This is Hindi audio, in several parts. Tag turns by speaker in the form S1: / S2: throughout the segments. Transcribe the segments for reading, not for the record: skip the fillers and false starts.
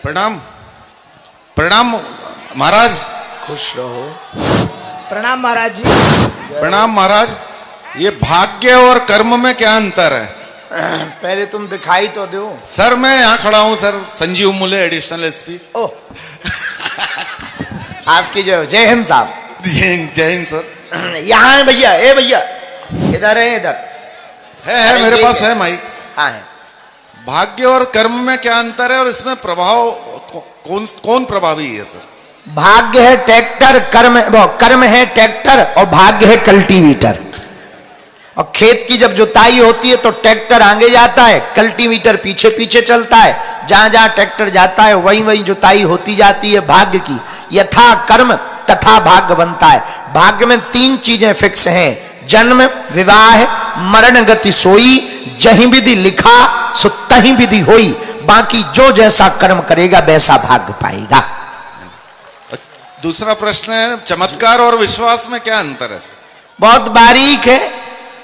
S1: प्रणाम प्रणाम महाराज।
S2: खुश रहो। प्रणाम महाराज जी।
S1: प्रणाम महाराज। ये भाग्य और कर्म में क्या अंतर है?
S2: पहले तुम दिखाई तो दो।
S1: सर मैं यहाँ खड़ा हूँ सर, संजीव मुले एडिशनल एसपी।
S2: ओह आपकी जय हिंद साहब।
S1: जय हिंद सर।
S2: यहाँ है भैया, ए भैया इधर है, इधर
S1: है मेरे पास है माइक।
S2: हाँ है।
S1: भाग्य और कर्म में क्या अंतर है और इसमें प्रभाव कौन प्रभावी है सर?
S2: भाग्य है ट्रैक्टर, कर्म है ट्रैक्टर और भाग्य है कल्टीवेटर। और खेत की जब जुताई होती है तो ट्रैक्टर आगे जाता है, कल्टीवेटर पीछे पीछे चलता है। जहां जहां ट्रैक्टर जाता है वहीं वहीं जुताई होती जाती है भाग्य की। यथा कर्म तथा भाग्य बनता है। भाग्य में 3 चीजें फिक्स हैं, जन्म, विवाह, मरण, गति सोई। जहीं विधि लिखा सो तहीं विधि होई। बाकी जो जैसा कर्म करेगा वैसा भाग्य पाएगा।
S1: दूसरा प्रश्न है, चमत्कार और विश्वास में क्या अंतर है?
S2: बहुत बारीक है।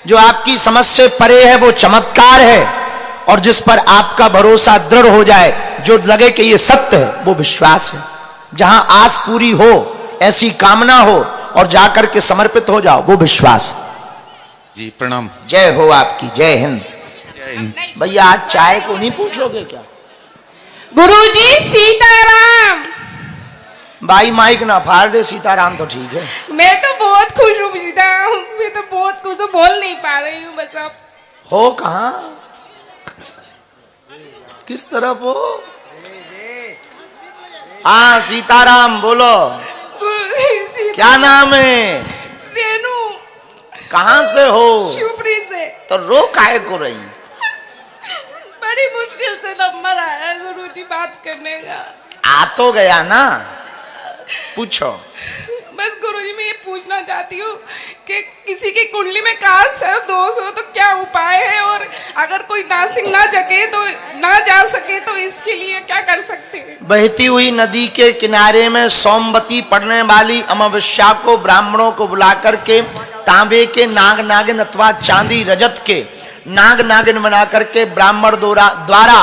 S2: जो आपकी समझ से परे है वो चमत्कार है, और जिस पर आपका भरोसा दृढ़ हो जाए, जो लगे कि ये सत्य है, वो विश्वास है। जहां आस पूरी हो, ऐसी कामना हो और जाकर के समर्पित हो जाओ, वो विश्वास है।
S1: जी प्रणाम।
S2: जय हो आपकी। जय हिंद।
S1: जय हिंद।
S2: भैया आज चाय को नहीं पूछोगे क्या?
S3: गुरुजी सीताराम।
S2: भाई माइक ना फाड़ दे, सीताराम तो ठीक है।
S3: मैं तो बहुत खुश हूँ सीताराम, मैं तो बहुत खुश हूँ, बोल नहीं पा रही हूँ बस अब।
S2: हो कहाँ, किस तरफ हो? हाँ सीताराम बोलो।
S3: गुरुजी
S2: क्या नाम है?
S3: रेनू।
S2: कहाँ से हो?
S3: शिवपुरी से।
S2: तो रो काहे को रही?
S3: बड़ी मुश्किल से नंबर आया गुरुजी बात करने का।
S2: आ तो गया ना, पूछो।
S3: बस गुरुजी मैं ये पूछना चाहती हूँ कि किसी की कुंडली में कार सर्प दोष हो तो क्या उपाय है, और अगर कोई नासिक ना जगे तो ना जा सके तो इसके लिए क्या कर सकते हैं?
S2: बहती हुई नदी के किनारे में सोमवती पढ़ने वाली अमावस्या को ब्राह्मणों को बुला करके तांबे के नाग नागिन अथवा चांदी रजत के नाग नागिन बना करके ब्राह्मण द्वारा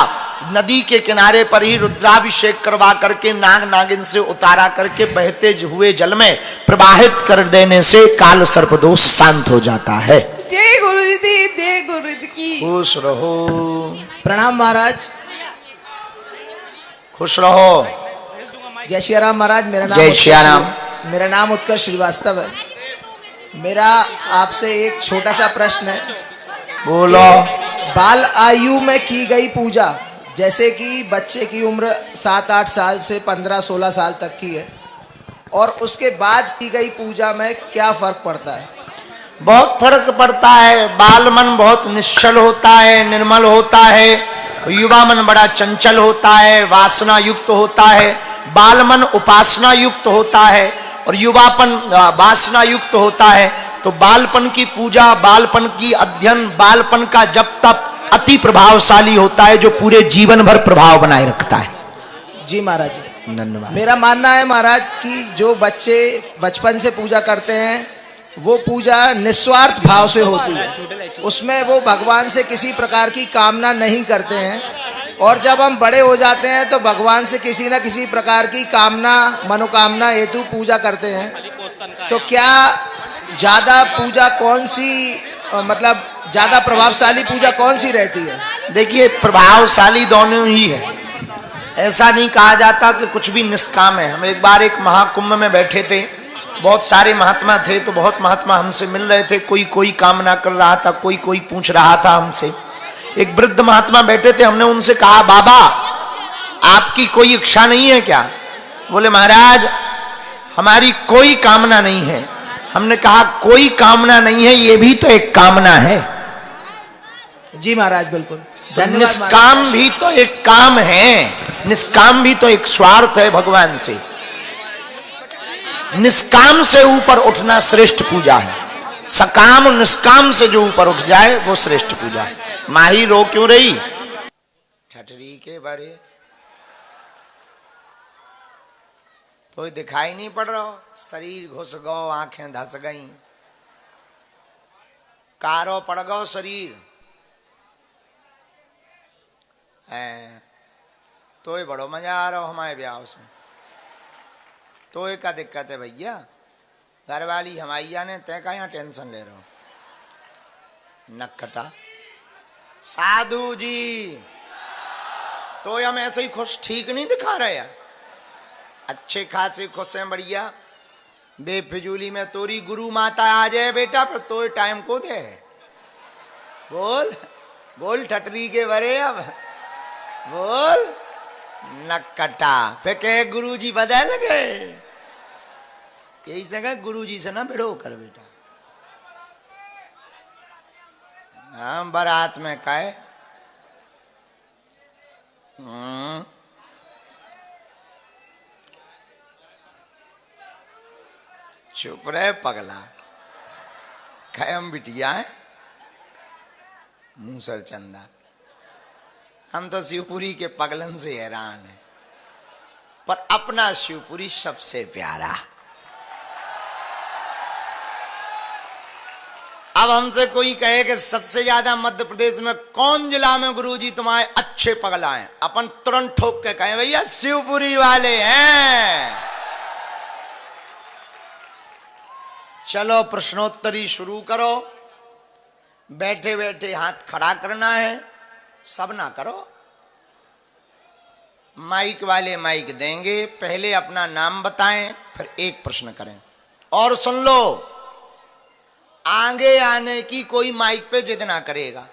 S2: नदी के किनारे पर ही रुद्राभिषेक करवा करके नाग नागिन से उतारा करके बहते हुए जल में प्रवाहित कर देने से काल सर्प दोष शांत हो जाता है।
S3: जय गुरुजी, जय गुरुजी की।
S2: खुश रहो।
S4: प्रणाम महाराज।
S2: खुश रहो।
S4: जय श्री राम महाराज।
S2: जय श्री राम।
S4: मेरा नाम उत्कर्ष श्रीवास्तव है। मेरा आपसे एक छोटा सा प्रश्न है।
S2: बोलो।
S4: बाल आयु में की गई पूजा, जैसे कि बच्चे की उम्र 7-8 साल से 15-16 साल तक की है, और उसके बाद की गई पूजा में क्या फर्क पड़ता है?
S2: बहुत फर्क पड़ता है। बाल मन बहुत निश्चल होता है, निर्मल होता है। युवा मन बड़ा चंचल होता है, वासना युक्त होता है। बाल मन उपासना युक्त होता है और युवापन वासना युक्त होता है। तो बालपन की पूजा, बालपन की अध्ययन, बालपन का जप तप अति प्रभावशाली होता है, जो पूरे जीवन भर प्रभाव बनाए रखता है।
S4: जी महाराज जी,
S2: धन्यवाद।
S4: मेरा मानना है महाराज कि जो बच्चे बचपन से पूजा करते हैं वो पूजा निस्वार्थ भाव से होती है। उसमें वो भगवान से किसी प्रकार की कामना नहीं करते हैं, और जब हम बड़े हो जाते हैं तो भगवान से किसी न किसी प्रकार की कामना मनोकामना हेतु पूजा करते हैं। तो क्या ज्यादा पूजा कौन सी, मतलब ज्यादा प्रभावशाली पूजा कौन सी रहती है?
S2: देखिए प्रभावशाली दोनों ही है। ऐसा नहीं कहा जाता कि कुछ भी निष्काम है। हम एक बार एक महाकुंभ में बैठे थे, बहुत सारे महात्मा थे, तो बहुत महात्मा हमसे मिल रहे थे। कोई कामना कर रहा था, कोई पूछ रहा था हमसे। एक वृद्ध महात्मा बैठे थे, हमने उनसे कहा बाबा आपकी कोई इच्छा नहीं है क्या? बोले महाराज हमारी कोई कामना नहीं है। हमने कहा कोई कामना नहीं है, ये भी तो एक कामना है।
S4: जी महाराज बिल्कुल।
S2: तो निष्काम भी तो एक काम है, निष्काम भी तो एक स्वार्थ है भगवान से। निष्काम से ऊपर उठना श्रेष्ठ पूजा है। सकाम निष्काम से जो ऊपर उठ जाए वो श्रेष्ठ पूजा है। माही रो क्यों रही? ठठरी के बारे तो दिखाई नहीं पड़ रहा, शरीर घुस गो, आंखें धस गई, कारो पड़ गो शरीर। तो ये बड़ो मजा आ रहा हो हमारे ब्याह से। तो ये का दिक्कत है भैया, घर वाली हमारी जाने तय का यहाँ टेंशन ले रहे हो। नक्कटा साधु जी, तो हम ऐसे ही खुश ठीक नहीं दिखा रहे यार, अच्छे खासे खुश हैं बढ़िया। बेफिजूली में तोरी गुरु माता आ जाए बेटा, पर तो टाइम को दे। बोल बोल ठटरी के बरे, अब बोल नक्कटा। फिर कहे गुरु जी बदल गए, यही जगह गुरु जी से ना भिड़ो कर बेटा। हम बारात में कहे चुप रहे पगला, कहे हम बिटिया है मूसर चंदा, हम तो शिवपुरी के पगलन से हैरान है, पर अपना शिवपुरी सबसे प्यारा। अब हमसे कोई कहे कि सबसे ज्यादा मध्य प्रदेश में कौन जिला में गुरुजी तुम्हारे अच्छे पगला हैं, अपन तुरंत ठोक के कहें भैया शिवपुरी वाले हैं। चलो प्रश्नोत्तरी शुरू करो। बैठे बैठे हाथ खड़ा करना है, सब ना करो। माइक वाले माइक देंगे, पहले अपना नाम बताएं, फिर एक प्रश्न करें। और सुन लो, आगे आने की कोई माइक पे जिद ना करेगा,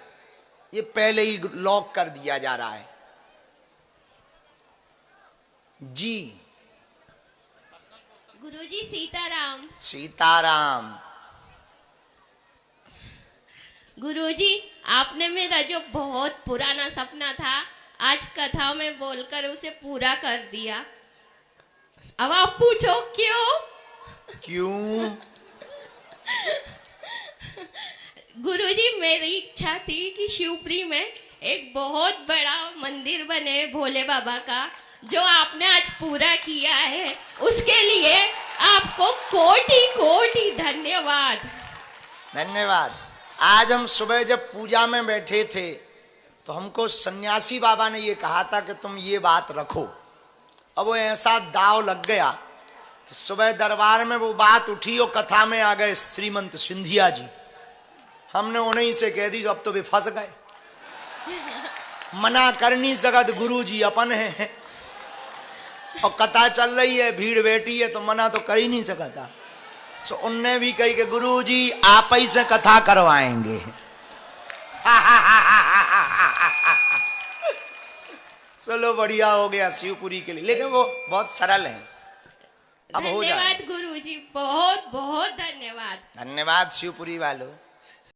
S2: ये पहले ही लॉक कर दिया जा रहा है। जी
S5: गुरुजी सीताराम।
S2: सीताराम।
S5: गुरुजी, आपने मेरा जो बहुत पुराना सपना था आज कथा में बोलकर उसे पूरा कर दिया। अब आप पूछो क्यों?
S2: क्यों?
S5: गुरुजी, मेरी इच्छा थी कि शिवपुरी में एक बहुत बड़ा मंदिर बने भोले बाबा का, जो आपने आज पूरा किया है, उसके लिए आपको कोटि कोटि धन्यवाद।
S2: धन्यवाद। आज हम सुबह जब पूजा में बैठे थे तो हमको सन्यासी बाबा ने ये कहा था कि तुम ये बात रखो। अब वो ऐसा दाव लग गया कि सुबह दरबार में वो बात उठी और कथा में आ गए श्रीमंत सिंधिया जी। हमने उन्हीं से कह दी, अब तो वे फंस गए। मना कर नहीं सकत, गुरु जी अपन है और कथा चल रही है, भीड़ बैठी है, तो मना तो कर ही नहीं सकता। तो उनने भी कही कि गुरु जी आप ही से कथा करवाएंगे। चलो बढ़िया हो गया शिवपुरी के लिए, लेकिन वो बहुत सरल है। अब हो जाए।
S5: धन्यवाद गुरुजी, बहुत बहुत धन्यवाद।
S2: धन्यवाद शिवपुरी वालों।